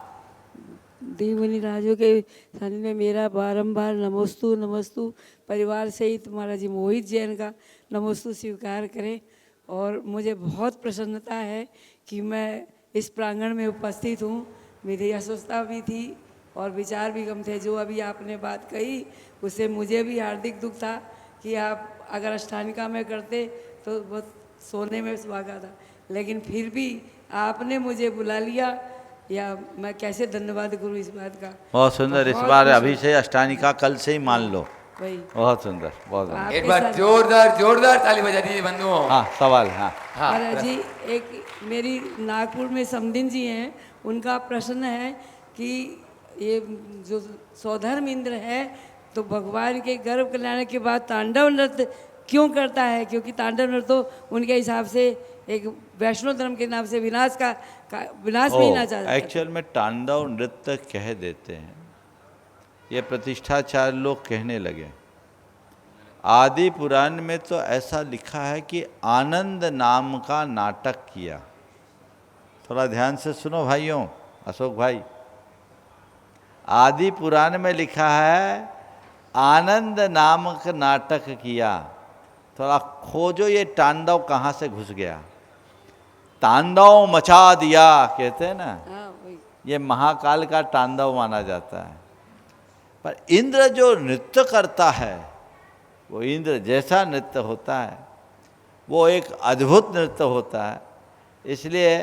देवमुनि राजों के सानिध्य में मेरा बारंबार नमोस्तु नमोस्तु परिवार सहित महाराज जी मोहित जैन का नमोस्तु स्वीकार करें। और मुझे बहुत प्रसन्नता है कि मैं इस प्रांगण में उपस्थित हूँ। मेरी अस्वस्थता भी थी और विचार भी कम थे। जो अभी आपने बात कही उससे मुझे भी हार्दिक दुख था कि आप अगर अष्टानिका में करते तो बहुत सोने में सुहागा था, लेकिन फिर भी आपने मुझे बुला लिया, या मैं कैसे धन्यवाद करूँ इस बात का। बहुत सुंदर। इस बार अभी से अष्टानिका कल से ही मान लो। बहुत सुंदर, बहुत सुंदर। एक बार जोरदार ताली बजा दीजिए बंधुओं। हाँ सवाल। हाँ महाराज जी, एक मेरी नागपुर में समदिन जी हैं, उनका प्रश्न है कि ये जो सौधर्म इंद्र है तो भगवान के गर्भ कल्याण के बाद तांडव नृत्य क्यों करता है? क्योंकि तांडव नृत्य तो उनके हिसाब से एक वैष्णव धर्म के नाम से विनाश भी ना चाहता। एक्चुअल में तांडव नृत्य कह देते हैं, ये प्रतिष्ठाचार्य लोग कहने लगे। आदि पुराण में तो ऐसा लिखा है कि आनंद नाम का नाटक किया। थोड़ा ध्यान से सुनो भाइयों, अशोक भाई। आदि पुराण में लिखा है आनंद नामक नाटक किया। थोड़ा खोजो ये तांडव कहाँ से घुस गया। तांडव मचा दिया कहते हैं ना, ये महाकाल का तांडव माना जाता है। पर इंद्र जो नृत्य करता है वो इंद्र जैसा नृत्य होता है, वो एक अद्भुत नृत्य होता है। इसलिए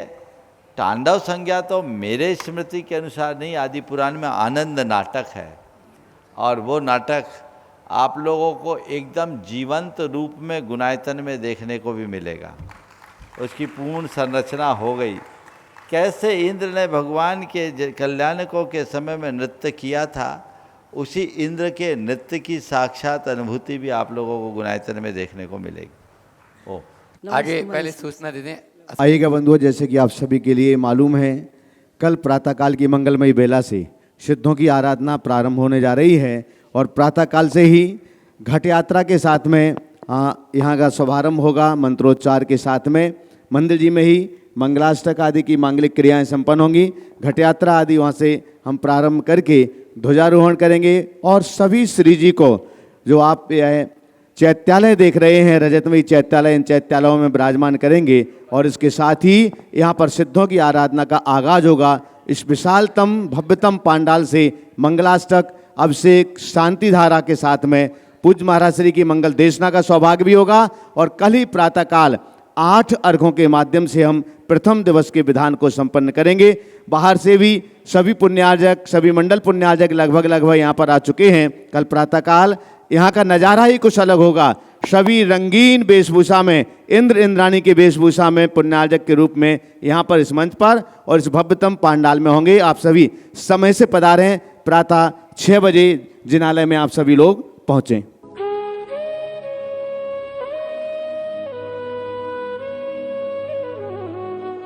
तांडव संज्ञा तो मेरे स्मृति के अनुसार नहीं, आदि पुराण में आनंद नाटक है। और वो नाटक आप लोगों को एकदम जीवंत रूप में गुणायतन में देखने को भी मिलेगा। उसकी पूर्ण संरचना हो गई। कैसे इंद्र ने भगवान के कल्याणकों के समय में नृत्य किया था, उसी इंद्र के नृत्य की साक्षात अनुभूति भी आप लोगों को गुणायतन में देखने को मिलेगी। ओ आगे पहले सूचना दे दें। आइएगा बंधुओं, जैसे कि आप सभी के लिए मालूम है, कल प्रातःकाल की मंगलमयी बेला से सिद्धों की आराधना प्रारंभ होने जा रही है और प्रातःकाल से ही घट यात्रा के साथ में यहाँ का शुभारंभ होगा। मंत्रोच्चार के साथ में मंदिर जी में ही मंगलाष्टक आदि की मांगलिक क्रियाएं संपन्न होंगी। घट यात्रा आदि वहाँ से हम प्रारंभ करके ध्वजारोहण करेंगे और सभी श्री जी को, जो आप चैत्यालय देख रहे हैं, रजतमयी चैत्यालय, इन चैत्यालयों में विराजमान करेंगे और इसके साथ ही यहाँ पर सिद्धों की आराधना का आगाज होगा। इस विशालतम भव्यतम पांडाल से मंगलाष्टक, अभिषेक, शांति धारा के साथ में पूज्य महाराज श्री की मंगल देशना का सौभाग्य भी होगा और कल ही प्रातःकाल 8 अर्घों के माध्यम से हम प्रथम दिवस के विधान को संपन्न करेंगे। बाहर से भी सभी पुण्यार्जक, सभी मंडल पुण्यार्जक लगभग यहाँ पर आ चुके हैं। कल प्रातःकाल यहाँ का नज़ारा ही कुछ अलग होगा। सभी रंगीन वेशभूषा में, इंद्र इंद्राणी की वेशभूषा में पुण्यार्जक के रूप में यहाँ पर इस मंच पर और इस भव्यतम पांडाल में होंगे। आप सभी समय से पधारें। प्रातः 6 बजे जिनालय में आप सभी लोग पहुँचें।